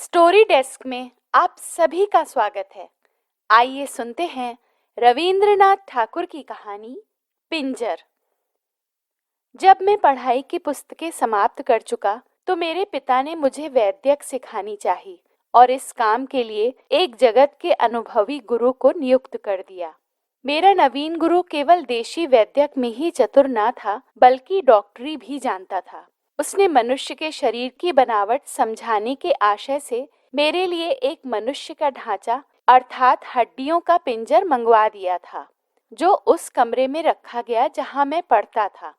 Story desk में आप सभी का स्वागत है। आइए सुनते हैं रविंद्रनाथ ठाकुर की कहानी पिंजर। जब मैं पढ़ाई की पुस्तकें समाप्त कर चुका तो मेरे पिता ने मुझे वैद्यक सिखानी चाहिए और इस काम के लिए एक जगत के अनुभवी गुरु को नियुक्त कर दिया। मेरा नवीन गुरु केवल देशी वैद्यक में ही चतुर न था बल्कि डॉक्टरी भी जानता था। उसने मनुष्य के शरीर की बनावट समझाने के आशय से मेरे लिए एक मनुष्य का ढांचा अर्थात हड्डियों का पिंजर मंगवा दिया था, जो उस कमरे में रखा गया जहां मैं पढ़ता था।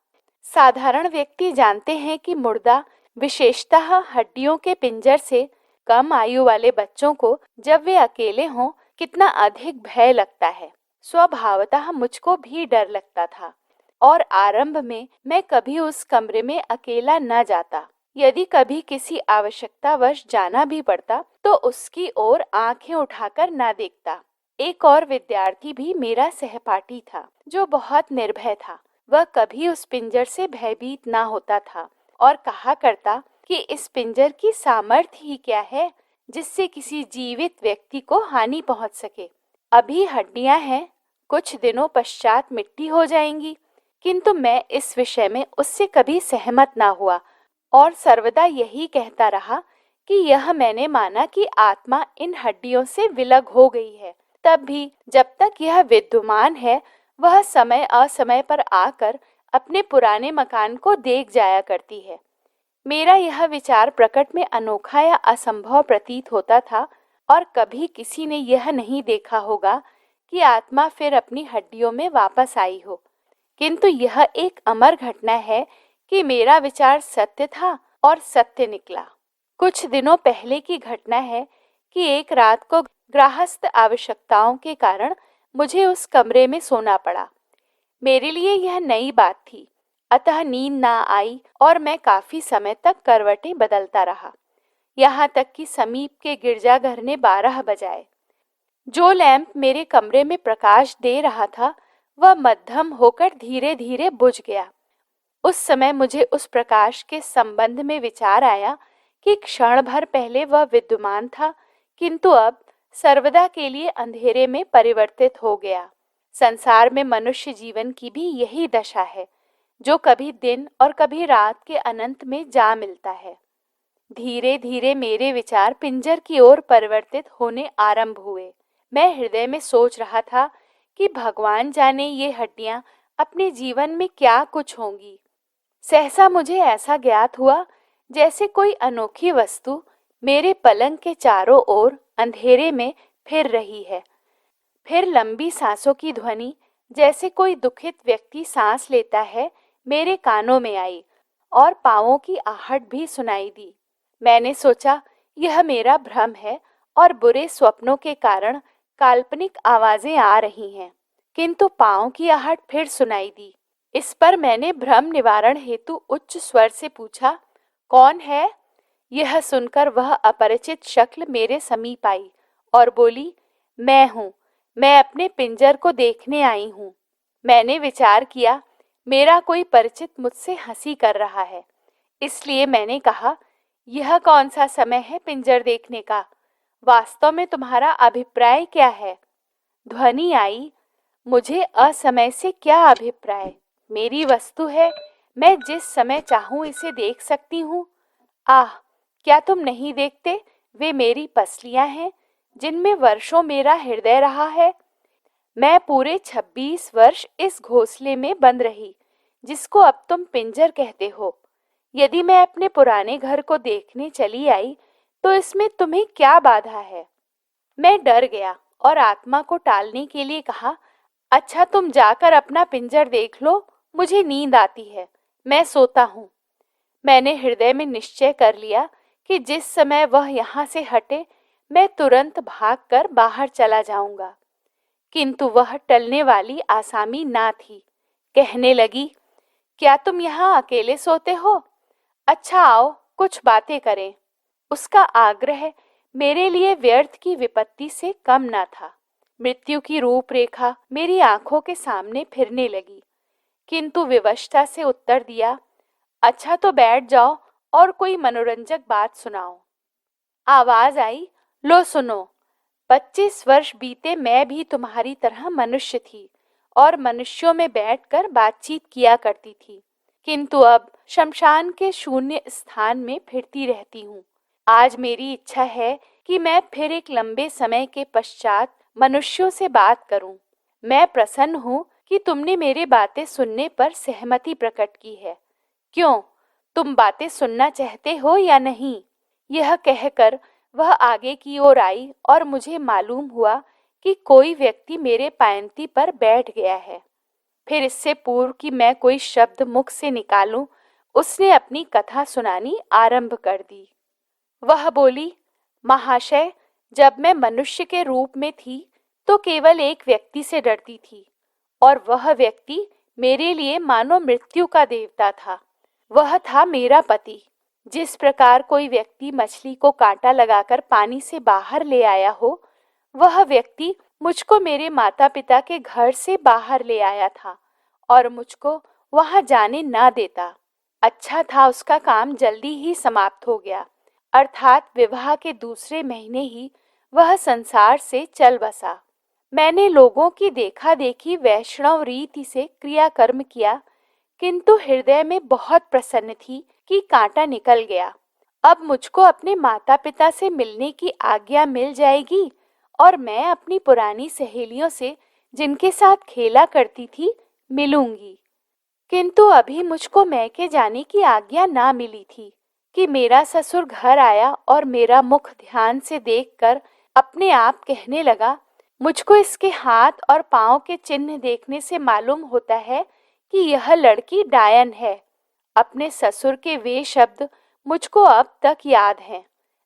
साधारण व्यक्ति जानते हैं कि मुर्दा, विशेषतः हड्डियों के पिंजर से कम आयु वाले बच्चों को जब वे अकेले हों कितना अधिक भय लगता है। स्वभावतः मुझको भी डर लगता था और आरंभ में मैं कभी उस कमरे में अकेला न जाता। यदि कभी किसी आवश्यकतावश जाना भी पड़ता तो उसकी ओर आंखें उठाकर न देखता। एक और विद्यार्थी भी मेरा सहपाठी था जो बहुत निर्भय था। वह कभी उस पिंजर से भयभीत ना होता था और कहा करता कि इस पिंजर की सामर्थ्य ही क्या है जिससे किसी जीवित व्यक्ति को हानि पहुंच सके। अभी हड्डियां हैं, कुछ दिनों पश्चात मिट्टी हो जाएंगी। किंतु मैं इस विषय में उससे कभी सहमत ना हुआ और सर्वदा यही कहता रहा कि यह मैंने माना कि आत्मा इन हड्डियों से विलग हो गई है। तब भी जब तक यह विद्यमान है वह समय असमय पर आकर अपने पुराने मकान को देख जाया करती है। मेरा यह विचार प्रकट में अनोखा या असंभव प्रतीत होता था और कभी किसी ने यह नहीं देखा होगा कि आत्मा फिर अपनी हड्डियों में वापस आई हो। किंतु यह एक अमर घटना है कि मेरा विचार सत्य था और सत्य निकला। कुछ दिनों पहले की घटना है कि एक रात को गृहस्थ आवश्यकताओं के कारण मुझे उस कमरे में सोना पड़ा। मेरे लिए यह नई बात थी, अतः नींद ना आई और मैं काफी समय तक करवटें बदलता रहा, यहाँ तक कि समीप के गिरजाघर ने 12 बजाए। जो लैंप मेरे कमरे में प्रकाश दे रहा था वह मध्यम होकर धीरे धीरे बुझ गया। उस समय मुझे उस प्रकाश के संबंध में विचार आया कि क्षण भर पहले वह विद्यमान था किंतु अब सर्वदा के लिए अंधेरे में परिवर्तित हो गया। संसार में मनुष्य जीवन की भी यही दशा है, जो कभी दिन और कभी रात के अनंत में जा मिलता है। धीरे धीरे मेरे विचार पिंजर की ओर परिवर्तित होने आरंभ हुए। मैं हृदय में सोच रहा था कि भगवान जाने ये हड्डियां अपने जीवन में क्या कुछ होंगी। सहसा मुझे ऐसा ज्ञात हुआ जैसे कोई अनोखी वस्तु मेरे पलंग के चारों ओर अंधेरे में फिर रही है। फिर लंबी सांसों की ध्वनि जैसे कोई दुखित व्यक्ति सांस लेता है मेरे कानों में आई और पांवों की आहट भी सुनाई दी। मैंने सोचा यह मेरा भ्रम है और बुरे स्वप्नों के कारण काल्पनिक आवाजें आ रही हैं, किंतु पांव की आहट फिर सुनाई दी। इस पर मैंने भ्रम निवारण हेतु उच्च स्वर से पूछा, कौन है? यह सुनकर वह अपरिचित शक्ल मेरे समीप आई और बोली, मैं हूँ, मैं अपने पिंजर को देखने आई हूँ। मैंने विचार किया मेरा कोई परिचित मुझसे हंसी कर रहा है, इसलिए मैंने कहा, यह कौन सा समय है पिंजर देखने का? वास्तव में तुम्हारा अभिप्राय क्या है? ध्वनि आई, मुझे असमय से क्या अभिप्राय? मेरी वस्तु है, मैं जिस समय चाहूं इसे देख सकती हूँ। आह, क्या तुम नहीं देखते वे मेरी पसलियां हैं जिनमें वर्षों मेरा हृदय रहा है। मैं पूरे 26 वर्ष इस घोंसले में बंद रही जिसको अब तुम पिंजर कहते हो। यदि मैं अपने पुराने घर को देखने चली आई तो इसमें तुम्हें क्या बाधा है? मैं डर गया और आत्मा को टालने के लिए कहा, अच्छा तुम जाकर अपना पिंजर देख लो, मुझे नींद आती है, मैं सोता हूँ। मैंने हृदय में निश्चय कर लिया कि जिस समय वह यहाँ से हटे मैं तुरंत भागकर बाहर चला जाऊंगा। किंतु वह टलने वाली आसामी ना थी। कहने लगी, क्या तुम यहाँ अकेले सोते हो? अच्छा आओ कुछ बातें करें। उसका आग्रह मेरे लिए व्यर्थ की विपत्ति से कम न था। मृत्यु की रूपरेखा मेरी आंखों के सामने फिरने लगी, किंतु विवशता से उत्तर दिया, अच्छा तो बैठ जाओ और कोई मनोरंजक बात सुनाओ। आवाज आई, लो सुनो। 25 वर्ष बीते मैं भी तुम्हारी तरह मनुष्य थी और मनुष्यों में बैठकर बातचीत किया करती थी, किंतु अब शमशान के शून्य स्थान में फिरती रहती हूँ। आज मेरी इच्छा है कि मैं फिर एक लंबे समय के पश्चात मनुष्यों से बात करूं। मैं प्रसन्न हूँ कि तुमने मेरी बातें सुनने पर सहमति प्रकट की है। क्यों, तुम बातें सुनना चाहते हो या नहीं? यह कहकर वह आगे की ओर आई और मुझे मालूम हुआ कि कोई व्यक्ति मेरे पायंती पर बैठ गया है। फिर इससे पूर्व कि मैं कोई शब्द मुख से निकालूं, उसने अपनी कथा सुनानी आरंभ कर दी। वह बोली, महाशय, जब मैं मनुष्य के रूप में थी तो केवल एक व्यक्ति से डरती थी, और वह व्यक्ति मेरे लिए मानो मृत्यु का देवता था। वह था मेरा पति। जिस प्रकार कोई व्यक्ति मछली को कांटा लगाकर पानी से बाहर ले आया हो, वह व्यक्ति मुझको मेरे माता पिता के घर से बाहर ले आया था और मुझको वहां जाने ना देता। अच्छा था उसका काम जल्दी ही समाप्त हो गया, अर्थात विवाह के दूसरे महीने ही वह संसार से चल बसा। मैंने लोगों की देखा देखी वैष्णव रीति से क्रियाकर्म किया, किंतु हृदय में बहुत प्रसन्न थी कि कांटा निकल गया। अब मुझको अपने माता पिता से मिलने की आज्ञा मिल जाएगी और मैं अपनी पुरानी सहेलियों से, जिनके साथ खेला करती थी, मिलूंगी। किंतु अभी मुझको मैके जाने की आज्ञा ना मिली थी कि मेरा ससुर घर आया और मेरा मुख ध्यान से देखकर अपने आप कहने लगा, मुझको इसके हाथ और पांव के चिन्ह देखने से मालूम होता है कि यह लड़की डायन है। अपने ससुर के वे शब्द मुझको अब तक याद हैं।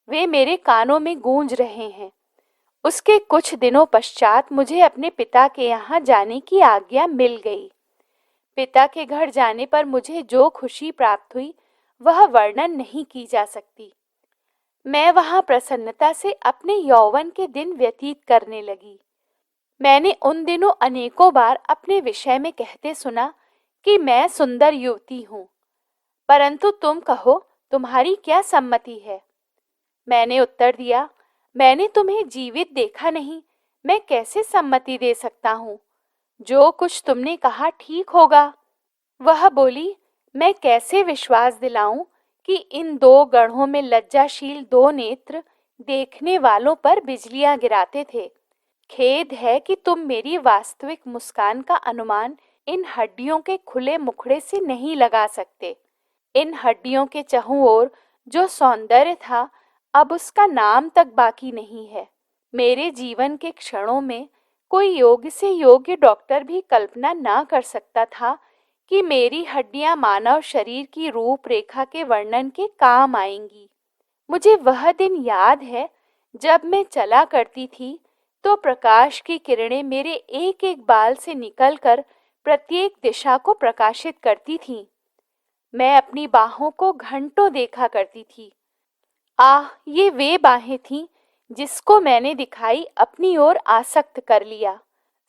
वे मेरे कानों में गूंज रहे हैं। उसके कुछ दिनों पश्चात मुझे अपने पिता के यहाँ जाने की आज्ञा मिल गई। पिता के घर जाने पर मुझे जो खुशी प्राप्त हुई वह वर्णन नहीं की जा सकती। मैं वहां प्रसन्नता से अपने यौवन के दिन व्यतीत करने लगी। मैंने उन दिनों अनेकों बार अपने विषय में कहते सुना कि मैं सुंदर युवती हूँ, परंतु तुम कहो, तुम्हारी क्या सम्मति है? मैंने उत्तर दिया, मैंने तुम्हें जीवित देखा नहीं, मैं कैसे सम्मति दे सकता हूँ? जो कुछ तुमने कहा ठीक होगा। वह बोली, मैं कैसे विश्वास दिलाऊं कि इन दो गढ़ों में लज्जाशील दो नेत्र देखने वालों पर बिजलियां गिराते थे। खेद है कि तुम मेरी वास्तविक मुस्कान का अनुमान इन हड्डियों के खुले मुखड़े से नहीं लगा सकते। इन हड्डियों के चहुं ओर जो सौंदर्य था, अब उसका नाम तक बाकी नहीं है। मेरे जीवन के क्षणों में कोई योग्य से योग्य डॉक्टर भी कल्पना ना कर सकता था कि मेरी हड्डियां मानव शरीर की रूपरेखा के वर्णन के काम आएंगी। मुझे वह दिन याद है जब मैं चला करती थी तो प्रकाश की किरणें मेरे एक एक बाल से निकलकर प्रत्येक दिशा को प्रकाशित करती थीं। मैं अपनी बाहों को घंटों देखा करती थी। आह, ये वे बाहें थीं जिसको मैंने दिखाई अपनी ओर आसक्त कर लिया।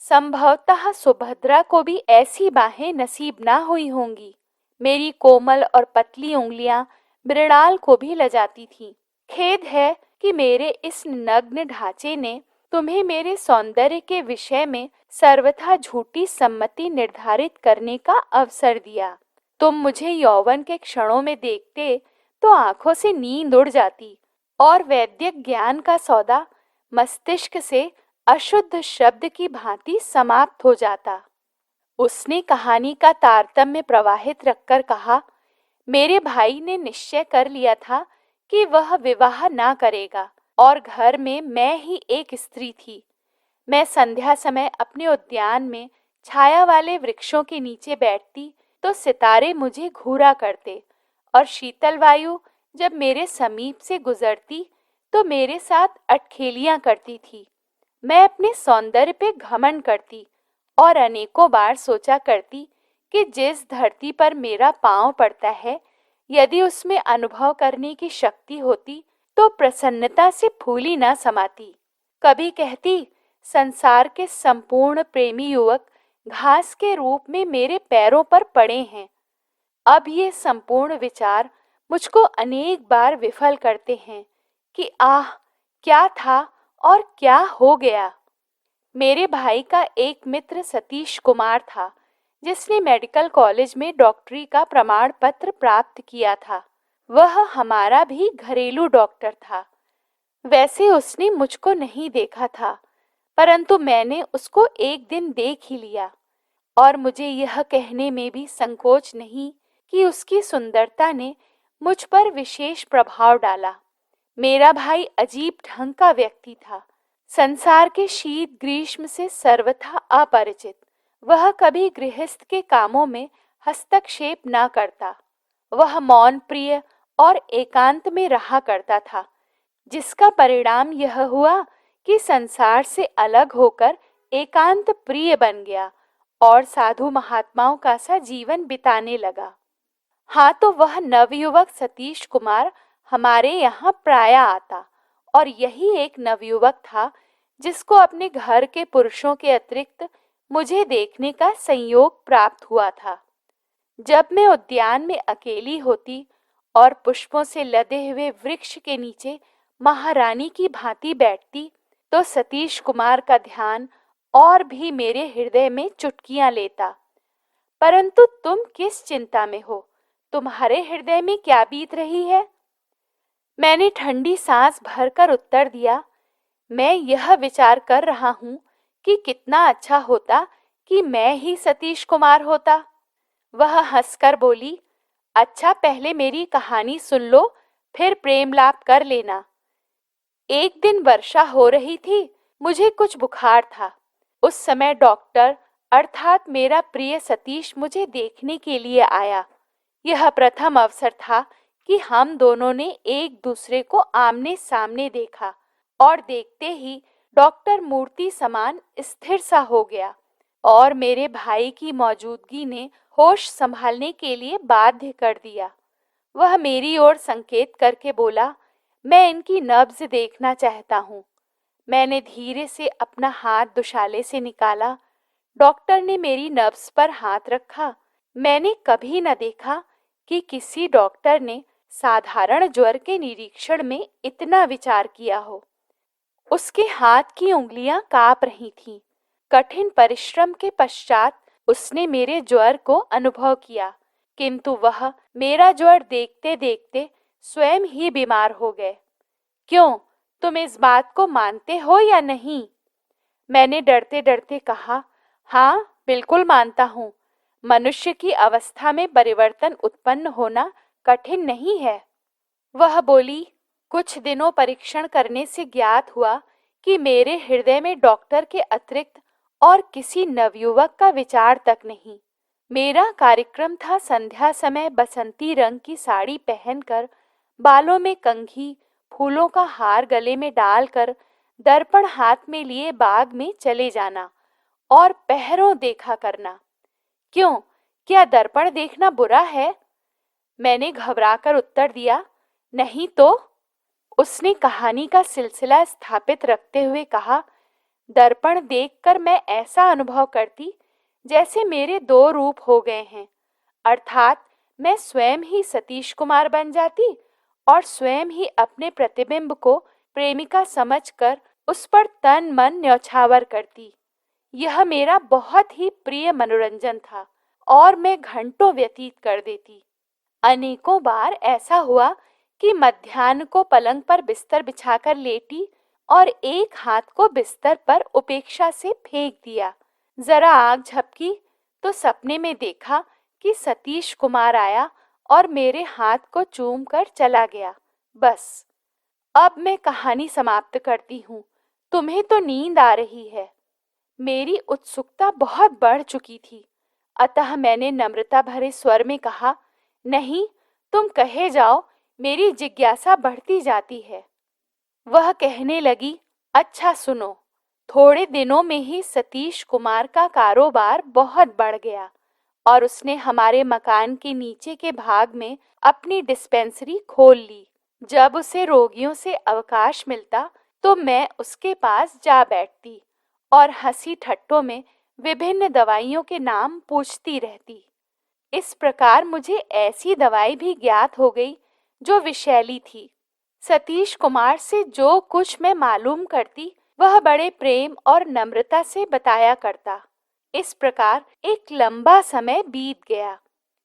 संभवतः सुभद्रा को भी ऐसी बाहें नसीब ना हुई होंगी। मेरी कोमल और पतली उंगलियां मृणाल को भी लजाती थीं। खेद है कि मेरे इस नग्न ढांचे ने तुम्हें मेरे सौंदर्य के विषय में सर्वथा झूठी सम्मति निर्धारित करने का अवसर दिया। तुम मुझे यौवन के क्षणों में देखते तो आंखों से नींद उड़ जाती और वैद्यक ज्ञान का सौदा मस्तिष्क से अशुद्ध शब्द की भांति समाप्त हो जाता। उसने कहानी का तारतम्य प्रवाहित रखकर कहा, मेरे भाई ने निश्चय कर लिया था कि वह विवाह ना करेगा और घर में मैं ही एक स्त्री थी। मैं संध्या समय अपने उद्यान में छाया वाले वृक्षों के नीचे बैठती तो सितारे मुझे घूरा करते और शीतल वायु जब मेरे समीप से गुजरती तो मेरे साथ अटखेलियां करती थी। मैं अपने सौंदर्य पे घमंड करती और अनेकों बार सोचा करती कि जिस धरती पर मेरा पांव पड़ता है, यदि उसमें अनुभव करने की शक्ति होती तो प्रसन्नता से फूली ना समाती। कभी कहती, संसार के संपूर्ण प्रेमी युवक घास के रूप में मेरे पैरों पर पड़े हैं। अब ये संपूर्ण विचार मुझको अनेक बार विफल करते हैं, कि आह, क्या था और क्या हो गया। मेरे भाई का एक मित्र सतीश कुमार था, जिसने मेडिकल कॉलेज में डॉक्टरी का प्रमाण पत्र प्राप्त किया था। वह हमारा भी घरेलू डॉक्टर था। वैसे उसने मुझको नहीं देखा था, परंतु मैंने उसको एक दिन देख ही लिया, और मुझे यह कहने में भी संकोच नहीं कि उसकी सुंदरता ने मुझ पर विशेष प्रभाव डाला। मेरा भाई अजीब ढंग का व्यक्ति था, संसार के शीत ग्रीष्म से सर्वथा अपरिचित। वह कभी गृहस्थ के कामों में हस्तक्षेप न करता। वह मौन प्रिय और एकांत में रहा करता था, जिसका परिणाम यह हुआ कि संसार से अलग होकर एकांत प्रिय बन गया और साधु महात्माओं का सा जीवन बिताने लगा। हाँ, तो वह नवयुवक सतीश कुमार हमारे यहाँ प्रायः आता, और यही एक नवयुवक था जिसको अपने घर के पुरुषों के अतिरिक्त मुझे देखने का संयोग प्राप्त हुआ था। जब मैं उद्यान में अकेली होती और पुष्पों से लदे हुए वृक्ष के नीचे महारानी की भांति बैठती, तो सतीश कुमार का ध्यान और भी मेरे हृदय में चुटकियां लेता। परंतु तुम किस चिंता में हो? तुम्हारे हृदय में क्या बीत रही है? मैंने ठंडी सांस भरकर उत्तर दिया, मैं यह विचार कर रहा हूं कि कितना अच्छा होता कि मैं ही सतीश कुमार होता। वह हंसकर बोली, अच्छा, पहले मेरी कहानी सुन लो, फिर प्रेमलाप कर लेना। एक दिन वर्षा हो रही थी। मुझे कुछ बुखार था। उस समय डॉक्टर अर्थात मेरा प्रिय सतीश मुझे देखने के लिए आया। यह प्रथम अवसर था कि हम दोनों ने एक दूसरे को आमने सामने देखा, और देखते ही डॉक्टर मूर्ति समान स्थिर सा हो गया, और मेरे भाई की मौजूदगी ने होश संभालने के लिए बाध्य कर दिया। वह मेरी ओर संकेत करके बोला, मैं इनकी नब्ज देखना चाहता हूँ। मैंने धीरे से अपना हाथ दुशाले से निकाला। डॉक्टर ने मेरी नब्ज पर हाथ रखा। मैंने कभी न देखा कि किसी डॉक्टर ने साधारण ज्वर के निरीक्षण में इतना विचार किया हो। उसके हाथ की उंगलियां कांप रही थीं। कठिन परिश्रम के पश्चात उसने मेरे ज्वर को अनुभव किया, किंतु वह मेरा ज्वर देखते देखते स्वयं ही बीमार हो गए। क्यों, तुम इस बात को मानते हो या नहीं? मैंने डरते डरते कहा, हाँ, बिल्कुल मानता हूँ। मनुष्य की अवस्था में परिवर्तन उत्पन्न होना कठिन नहीं है। वह बोली, कुछ दिनों परीक्षण करने से ज्ञात हुआ कि मेरे हृदय में डॉक्टर के अतिरिक्त और किसी नवयुवक का विचार तक नहीं। मेरा कार्यक्रम था संध्या समय बसंती रंग की साड़ी पहनकर, बालों में कंघी, फूलों का हार गले में डालकर, दर्पण हाथ में लिए बाग में चले जाना और पहरों देखा करना। क्यों, क्या दर्पण देखना बुरा है? मैंने घबराकर उत्तर दिया, नहीं तो। उसने कहानी का सिलसिला स्थापित रखते हुए कहा, दर्पण देखकर मैं ऐसा अनुभव करती जैसे मेरे दो रूप हो गए हैं, अर्थात मैं स्वयं ही सतीश कुमार बन जाती और स्वयं ही अपने प्रतिबिंब को प्रेमिका समझकर उस पर तन मन न्यौछावर करती। यह मेरा बहुत ही प्रिय मनोरंजन था और मैं घंटों व्यतीत कर देती। अनेकों बार ऐसा हुआ कि मध्याह्न को पलंग पर बिस्तर बिछाकर लेटी और एक हाथ को बिस्तर पर उपेक्षा से फेंक दिया। जरा आँख झपकी तो सपने में देखा कि सतीश कुमार आया और मेरे हाथ को चूम कर चला गया। बस, अब मैं कहानी समाप्त करती हूँ। तुम्हें तो नींद आ रही है। मेरी उत्सुकता बहुत बढ़ चुकी थी, अतः मैंने नम्रता भरे स्वर में कहा, नहीं, तुम कहे जाओ, मेरी जिज्ञासा बढ़ती जाती है। वह कहने लगी, अच्छा सुनो। थोड़े दिनों में ही सतीश कुमार का कारोबार बहुत बढ़ गया और उसने हमारे मकान के नीचे के भाग में अपनी डिस्पेंसरी खोल ली। जब उसे रोगियों से अवकाश मिलता तो मैं उसके पास जा बैठती और हंसी ठट्टों में विभिन्न दवाइयों के नाम पूछती रहती। इस प्रकार मुझे ऐसी दवाई भी ज्ञात हो गई जो विषैली थी। सतीश कुमार से जो कुछ मैं मालूम करती वह बड़े प्रेम और नम्रता से बताया करता। इस प्रकार एक लंबा समय बीत गया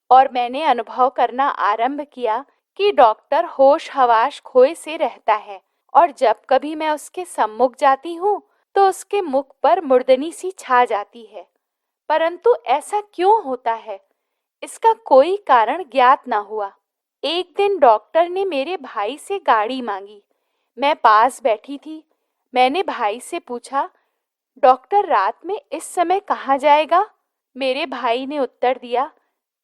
और मैंने अनुभव करना आरंभ किया कि डॉक्टर होश हवास खोए से रहता है और जब कभी मैं उसके सम्मुख जाती हूँ तो उसके मुख पर मुर्दनी सी छा जाती है। परंतु ऐसा क्यों होता है, इसका कोई कारण ज्ञात न हुआ। एक दिन डॉक्टर ने मेरे भाई से गाड़ी मांगी। मैं पास बैठी थी। मैंने भाई से पूछा, डॉक्टर रात में इस समय कहाँ जाएगा? मेरे भाई ने उत्तर दिया,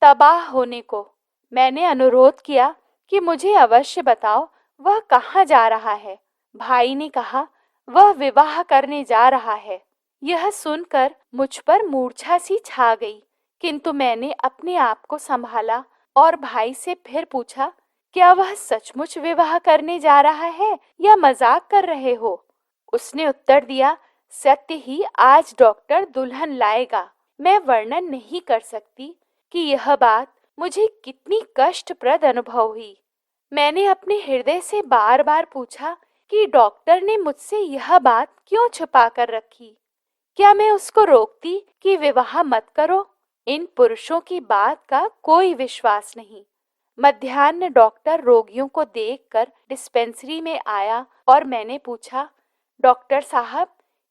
तबाह होने को। मैंने अनुरोध किया कि मुझे अवश्य बताओ वह कहाँ जा रहा है। भाई ने कहा, वह विवाह करने जा रहा है। यह सुनकर मुझ पर मूर्छा सी छा गई, किंतु मैंने अपने आप को संभाला और भाई से फिर पूछा, क्या वह सचमुच विवाह करने जा रहा है या मजाक कर रहे हो? उसने उत्तर दिया, सत्य ही आज डॉक्टर दुल्हन लाएगा। मैं वर्णन नहीं कर सकती कि यह बात मुझे कितनी कष्टप्रद अनुभव हुई। मैंने अपने हृदय से बार बार पूछा कि डॉक्टर ने मुझसे यह बात क्यों छुपा कर रखी। क्या मैं उसको रोकती कि विवाह मत करो? इन पुरुषों की बात का कोई विश्वास नहीं। मध्याह्न डॉक्टर रोगियों को देखकर डिस्पेंसरी में आया और मैंने पूछा, डॉक्टर साहब,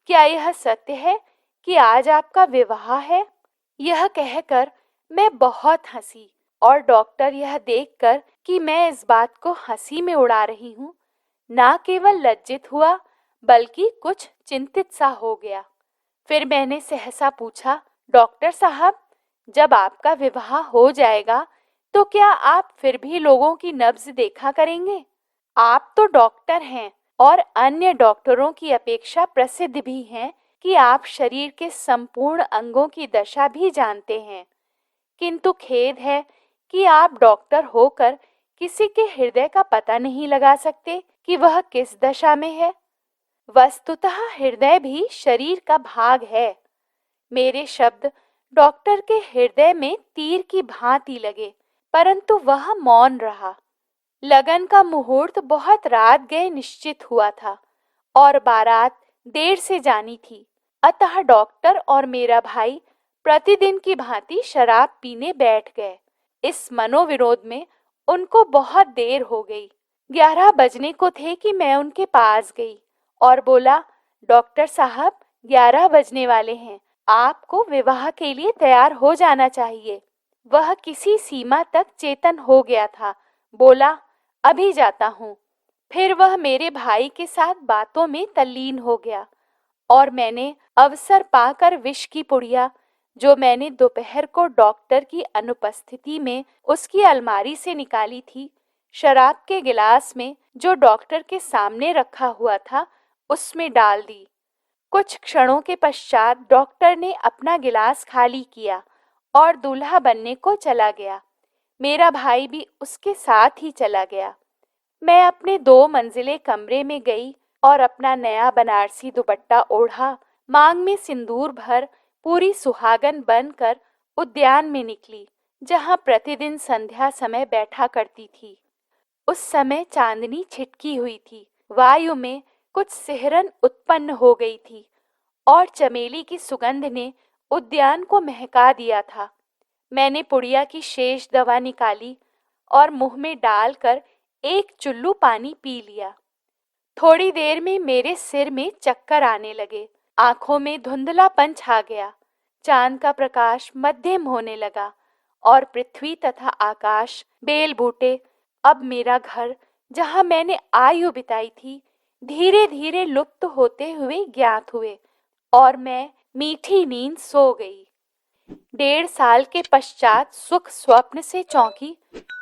क्या यह सत्य है कि आज आपका विवाह है? यह कहकर मैं बहुत हंसी और डॉक्टर यह देखकर कि मैं इस बात को हंसी में उड़ा रही हूँ, ना केवल लज्जित हुआ बल्कि कुछ चिंतित सा हो गया। फिर मैंने सहसा पूछा, डॉक्टर साहब, जब आपका विवाह हो जाएगा तो क्या आप फिर भी लोगों की नब्ज देखा करेंगे? आप तो डॉक्टर हैं और अन्य डॉक्टरों की अपेक्षा प्रसिद्ध भी हैं कि आप शरीर के संपूर्ण अंगों की दशा भी जानते हैं। किंतु खेद है कि आप डॉक्टर होकर किसी के हृदय का पता नहीं लगा सकते कि वह किस दशा में है। वस्तुतः हृदय भी शरीर का भाग है। मेरे शब्द डॉक्टर के हृदय में तीर की भांति लगे, परंतु वह मौन रहा। लगन का मुहूर्त बहुत रात गए निश्चित हुआ था और बारात देर से जानी थी। अतः डॉक्टर और मेरा भाई प्रतिदिन की भांति शराब पीने बैठ गए। इस मनोविरोध में उनको बहुत देर हो गई। 11 बजने को थे कि मैं उनके पास गई और बोला, डॉक्टर साहब, 11 बजने वाले हैं, आपको विवाह के लिए तैयार हो जाना चाहिए। वह किसी सीमा तक चेतन हो गया था। बोला, अभी जाता हूँ। फिर वह मेरे भाई के साथ बातों में तल्लीन हो गया और मैंने अवसर पाकर विष की पुड़िया, जो मैंने दोपहर को डॉक्टर की अनुपस्थिति में उसकी अलमारी से निकाली थी, शराब के गिलास में जो डॉक्टर के सामने रखा हुआ था उसमें डाल दी। कुछ क्षणों के पश्चात डॉक्टर ने अपना गिलास खाली किया और दूल्हा बनने को चला गया। मेरा भाई भी उसके साथ ही चला गया। मैं अपने 2 मंजिले कमरे में गई और अपना नया बनारसी दुपट्टा ओढ़ा, मांग में सिंदूर भर पूरी सुहागन बनकर उद्यान में निकली, जहां प्रतिदिन संध्या समय बैठा करती थी। उस समय चांदनी छिटकी हुई थी। वायु में कुछ सिहरन उत्पन्न हो गई थी और चमेली की सुगंध ने उद्यान को महका दिया था। मैंने पुड़िया की शेष दवा निकाली और मुंह में डालकर एक चुल्लू पानी पी लिया। थोड़ी देर में मेरे सिर में चक्कर आने लगे, आंखों में धुंधलापन छा गया। चांद का प्रकाश मध्यम होने लगा और पृथ्वी तथा आकाश, बेल बूटे, अब मेरा घर जहां मैंने आयु बिताई थी, धीरे धीरे लुप्त होते हुए ज्ञात हुए और मैं मीठी नींद सो गई। 1.5 साल के पश्चात सुख स्वप्न से चौंकी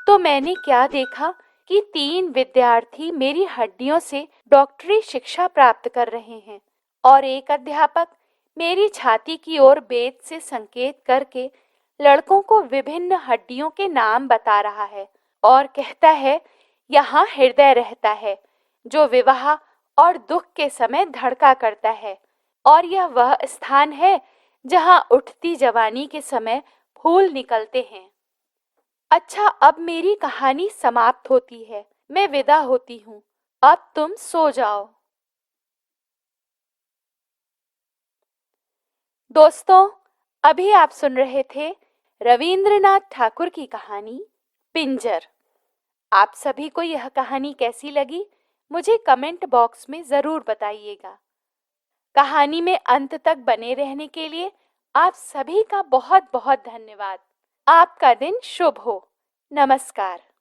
तो मैंने क्या देखा कि 3 विद्यार्थी मेरी हड्डियों से डॉक्टरी शिक्षा प्राप्त कर रहे हैं और एक अध्यापक मेरी छाती की ओर बेत से संकेत करके लड़कों को विभिन्न हड्डियों के नाम बता रहा है और कहता है, यहाँ हृदय रहता है जो विवाह और दुख के समय धड़का करता है और यह वह स्थान है जहाँ उठती जवानी के समय फूल निकलते हैं। अच्छा, अब मेरी कहानी समाप्त होती है। मैं विदा होती हूँ। अब तुम सो जाओ। दोस्तों, अभी आप सुन रहे थे रविंद्रनाथ ठाकुर की कहानी पिंजर। आप सभी को यह कहानी कैसी लगी, मुझे कमेंट बॉक्स में ज़रूर बताइएगा। कहानी में अंत तक बने रहने के लिए आप सभी का बहुत बहुत धन्यवाद। आपका दिन शुभ हो। नमस्कार।